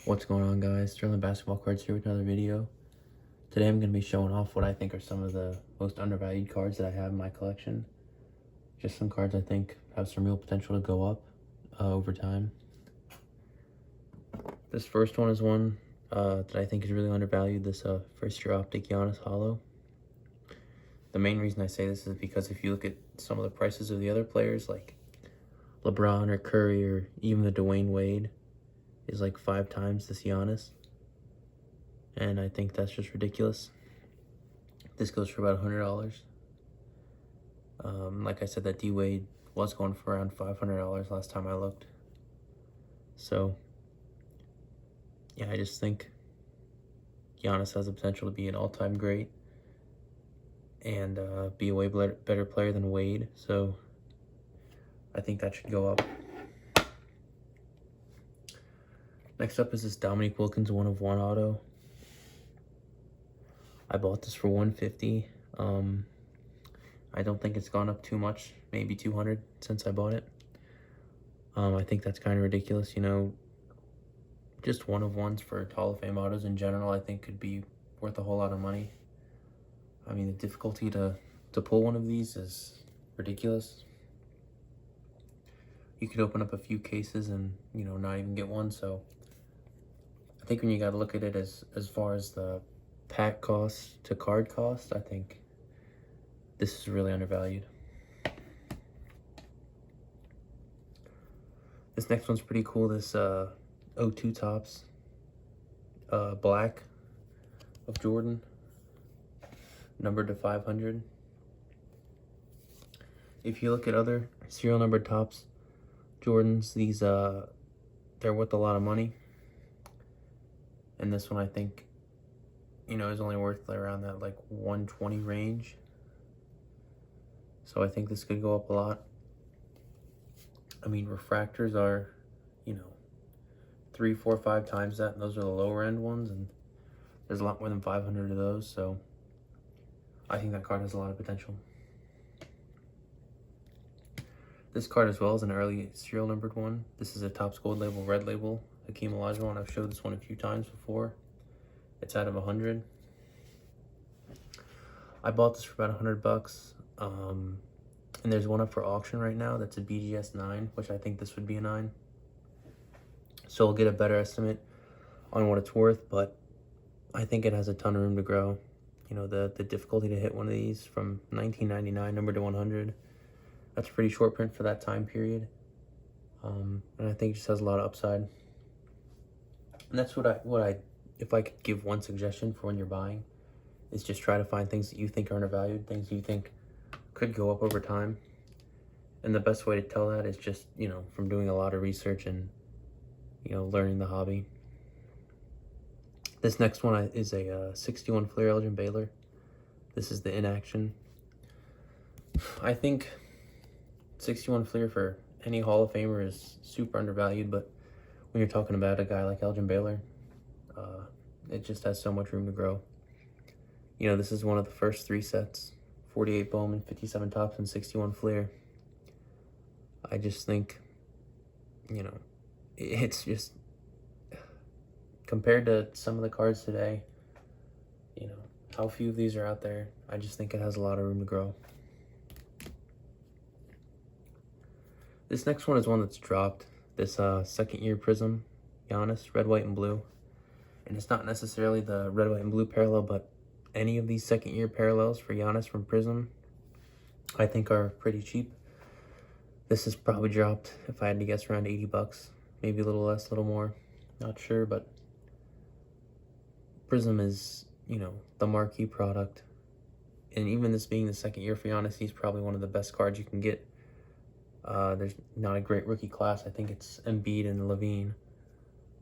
What's going on, guys? Sterling Basketball Cards here with another video. Today I'm going to be showing off what I think are some of the most undervalued cards that I have in my collection. Just some cards I think have some real potential to go up over time. This first one is one that I think is really undervalued, this first year optic Giannis Holo. The main reason I say this is because if you look at some of the prices of the other players like LeBron or Curry or even the Dwayne Wade, is like 5 times this Giannis, and I think that's just ridiculous. This goes for about $100. Like I said, that D Wade was going for around $500 last time I looked. So yeah, I just think Giannis has the potential to be an all-time great and be a way better player than Wade. So I think that should go up. Next up is this Dominique Wilkins 1/1 auto. I bought this for $150. I don't think it's gone up too much, maybe $200 since I bought it. I think that's kind of ridiculous, you know. Just 1/1s for Hall of Fame autos in general, I think could be worth a whole lot of money. I mean, the difficulty to pull one of these is ridiculous. You could open up a few cases and, you know, not even get one, so I think when you got to look at it as far as the pack cost to card cost, I think this is really undervalued. This next one's pretty cool. This 02 Topps black of Jordan, numbered to 500. If you look at other serial numbered Topps Jordans, these they're worth a lot of money. And this one, I think, you know, is only worth around that like 120 range. So I think this could go up a lot. I mean, refractors are, you know, 3, 4, 5 times that, and those are the lower end ones, and there's a lot more than 500 of those. So I think that card has a lot of potential. This card as well is an early serial numbered one. This is a Topps Gold Label, Red Label, Hakeem Olajuwon. I've showed this one a few times before. It's out of 100. I bought this for about $100. And there's one up for auction right now that's a BGS 9, which I think this would be a 9. So we'll get a better estimate on what it's worth, but I think it has a ton of room to grow. You know, the difficulty to hit one of these from 1999, numbered to 100. That's a pretty short print for that time period. And I think it just has a lot of upside. And that's what I if I could give one suggestion for when you're buying, is just try to find things that you think are undervalued, things you think could go up over time. And the best way to tell that is just, you know, from doing a lot of research and, you know, learning the hobby. This next one is a 61 Fleer Elgin Baler. This is the inaction. I think 61 Fleer for any Hall of Famer is super undervalued, but when you're talking about a guy like Elgin Baler, it just has so much room to grow. You know, this is one of the first 3 sets, 48 Bowman, 57 Topps, and 61 Fleer. I just think, you know, it's just, compared to some of the cards today, you know, how few of these are out there, I just think it has a lot of room to grow. This next one is one that's dropped. This second year Prism Giannis, red, white, and blue. And it's not necessarily the red, white, and blue parallel, but any of these second year parallels for Giannis from Prism, I think are pretty cheap. This is probably dropped, if I had to guess, around $80, maybe a little less, a little more, not sure, but Prism is, you know, the marquee product. And even this being the second year for Giannis, he's probably one of the best cards you can get. There's not a great rookie class. I think it's Embiid and Levine,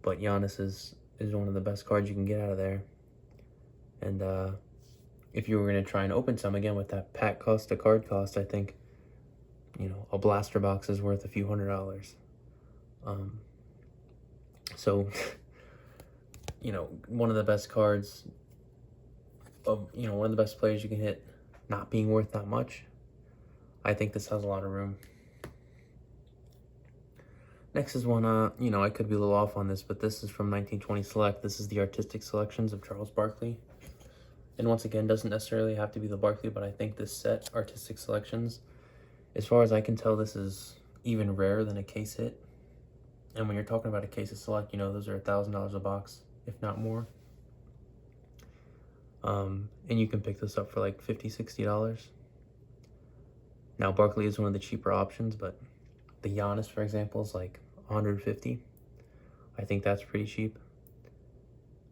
but Giannis is one of the best cards you can get out of there. And if you were going to try and open some again with that pack cost to card cost, I think, you know, a blaster box is worth a few $100s. So, you know, one of the best cards of, you know, one of the best players you can hit not being worth that much, I think this has a lot of room. Next is one, you know, I could be a little off on this, but this is from 1920 Select. This is the Artistic Selections of Charles Barkley. And once again, doesn't necessarily have to be the Barkley, but I think this set, Artistic Selections, as far as I can tell, this is even rarer than a case hit. And when you're talking about a case of Select, you know, those are $1,000 a box, if not more. And you can pick this up for like $50, $60. Now, Barkley is one of the cheaper options, but the Giannis, for example, is like $150. I think that's pretty cheap.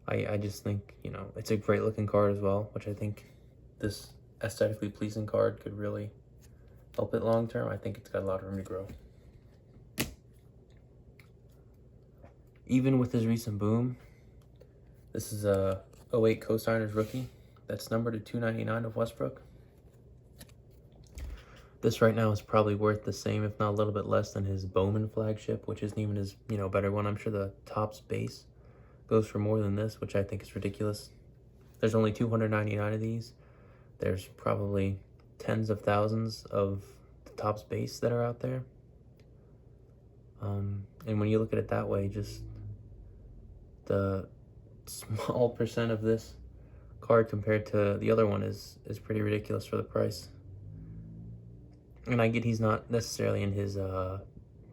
I just think, you know, it's a great looking card as well, which I think this aesthetically pleasing card could really help it long term. I think it's got a lot of room to grow. Even with his recent boom, this is a 08 Co-Signers rookie that's numbered to 299 of Westbrook. This right now is probably worth the same, if not a little bit less, than his Bowman flagship, which isn't even his, you know, better one. I'm sure the Topps base goes for more than this, which I think is ridiculous. There's only 299 of these. There's probably tens of thousands of the Topps base that are out there. And when you look at it that way, just the small percent of this card compared to the other one is pretty ridiculous for the price. And I get he's not necessarily in his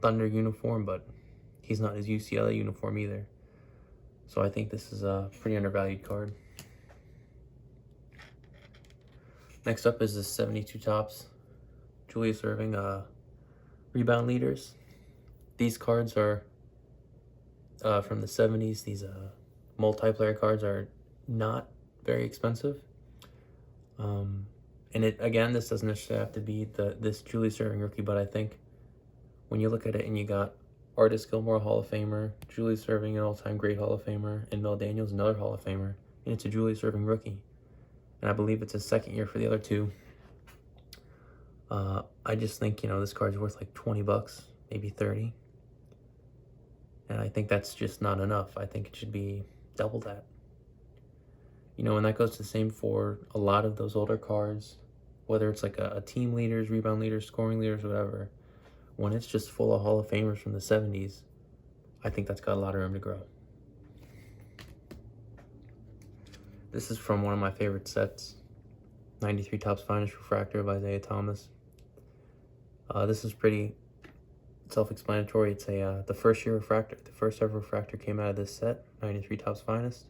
Thunder uniform, but he's not his UCLA uniform either. So I think this is a pretty undervalued card. Next up is the 72 Topps Julius Erving rebound leaders. These cards are from the 70s. These multiplayer cards are not very expensive. And it, again, this doesn't necessarily have to be this Julius Erving rookie, but I think when you look at it and you got Artis Gilmore, Hall of Famer, Julius Erving, an all-time great Hall of Famer, and Mel Daniels, another Hall of Famer, and it's a Julius Erving rookie. And I believe it's his second year for the other two. I just think, you know, this card's worth like 20 bucks, maybe 30. And I think that's just not enough. I think it should be double that. You know, and that goes the same for a lot of those older cards, whether it's like a team leaders, rebound leaders, scoring leaders, whatever. When it's just full of Hall of Famers from the 70s, I think that's got a lot of room to grow. This is from one of my favorite sets, 93 Topps Finest Refractor by Isaiah Thomas. This is pretty self-explanatory. It's the first year refractor. The first ever refractor came out of this set, 93 Topps Finest.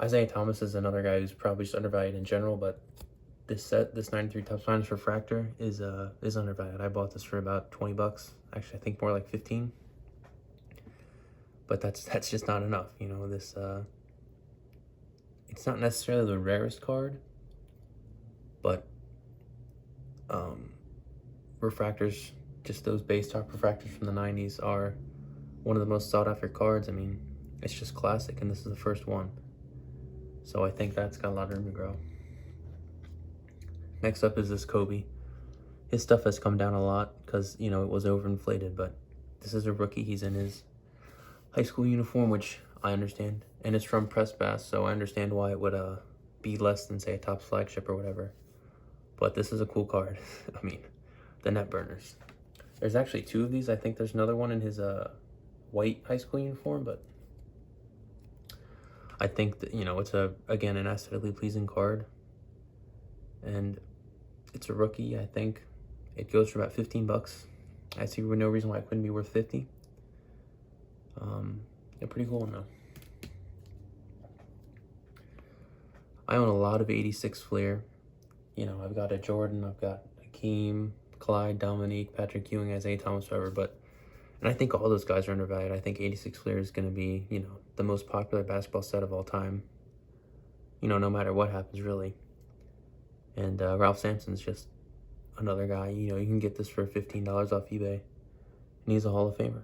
Isaiah Thomas is another guy who's probably just undervalued in general, but this set, this 93 Topps Finest Refractor is undervalued. I bought this for about 20 bucks. Actually, I think more like 15. But that's just not enough. You know, this it's not necessarily the rarest card, but refractors, just those base top refractors from the 90s, are one of the most sought after cards. I mean, it's just classic, and this is the first one. So I think that's got a lot of room to grow. Next up is this Kobe. His stuff has come down a lot because, you know, it was overinflated, but this is a rookie. He's in his high school uniform, which I understand, and it's from Press Bass, so I understand why it would be less than, say, a Topps flagship or whatever. But this is a cool card. I mean, the net burners. There's actually two of these. I think there's another one in his white high school uniform, but I think that, you know, it's again an aesthetically pleasing card, and it's a rookie. I think it goes for about 15 bucks. I see no reason why it couldn't be worth 50. They're pretty cool though. I own a lot of 86 Fleer. You know, I've got a Jordan, I've got Hakeem, Clyde, Dominique, Patrick Ewing, Isaiah Thomas, whatever, and I think all those guys are undervalued. I think 86 Fleer is going to be, you know, the most popular basketball set of all time, you know, no matter what happens, really. And Ralph Sampson's just another guy. You know, you can get this for $15 off eBay, and he's a Hall of Famer.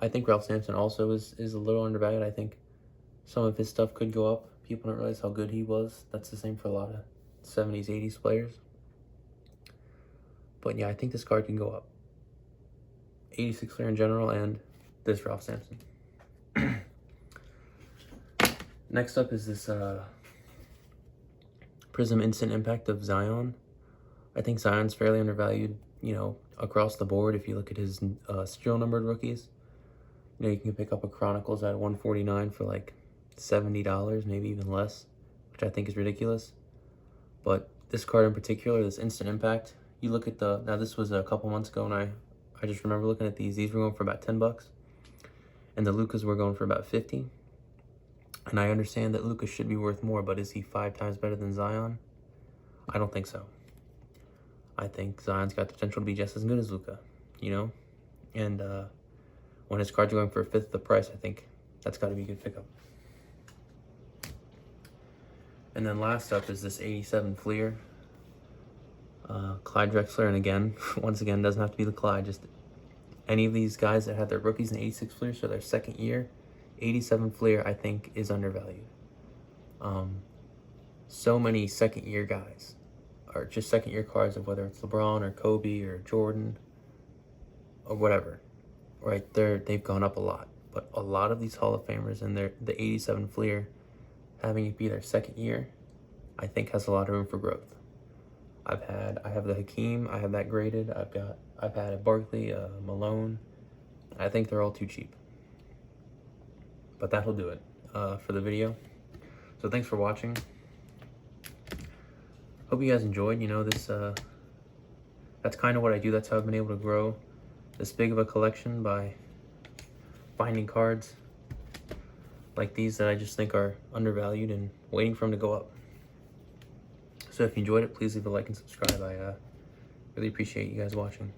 I think Ralph Sampson also is a little undervalued. I think some of his stuff could go up. People don't realize how good he was. That's the same for a lot of 70s, 80s players. But yeah, I think this card can go up. 86 Fleer in general, and this Ralph Sampson. Next up is this Prism Instant Impact of Zion. I think Zion's fairly undervalued you know, across the board, if you look at his serial numbered rookies, you know, you can pick up a Chronicles at 149 for like $70, maybe even less, which I think is ridiculous. But this card in particular, this Instant Impact, you look at now this was a couple months ago, and I just remember looking at these were going for about $10, and the Lucas were going for about 50. And I understand that Lucas should be worth more, but is he 5 times better than Zion? I don't think so. I think Zion's got the potential to be just as good as Luka, you know? And when his cards are going for a fifth of the price, I think that's got to be a good pickup. And then last up is this 87 Fleer. Clyde Drexler, and again, once again, doesn't have to be the Clyde, just any of these guys that had their rookies in 86 Fleer, so their second year, 87 Fleer, I think, is undervalued. So many second year guys, or just second year cards of whether it's LeBron or Kobe or Jordan or whatever, right there, they've gone up a lot. But a lot of these Hall of Famers and the 87 Fleer, having it be their second year, I think has a lot of room for growth. I have the Hakeem, I have that graded. I've had a Barkley, Malone. I think they're all too cheap. But that'll do it for the video. So thanks for watching. Hope you guys enjoyed. You know, this that's kind of what I do. That's how I've been able to grow this big of a collection, by finding cards like these that I just think are undervalued and waiting for them to go up. So if you enjoyed it, please leave a like and subscribe. I really appreciate you guys watching.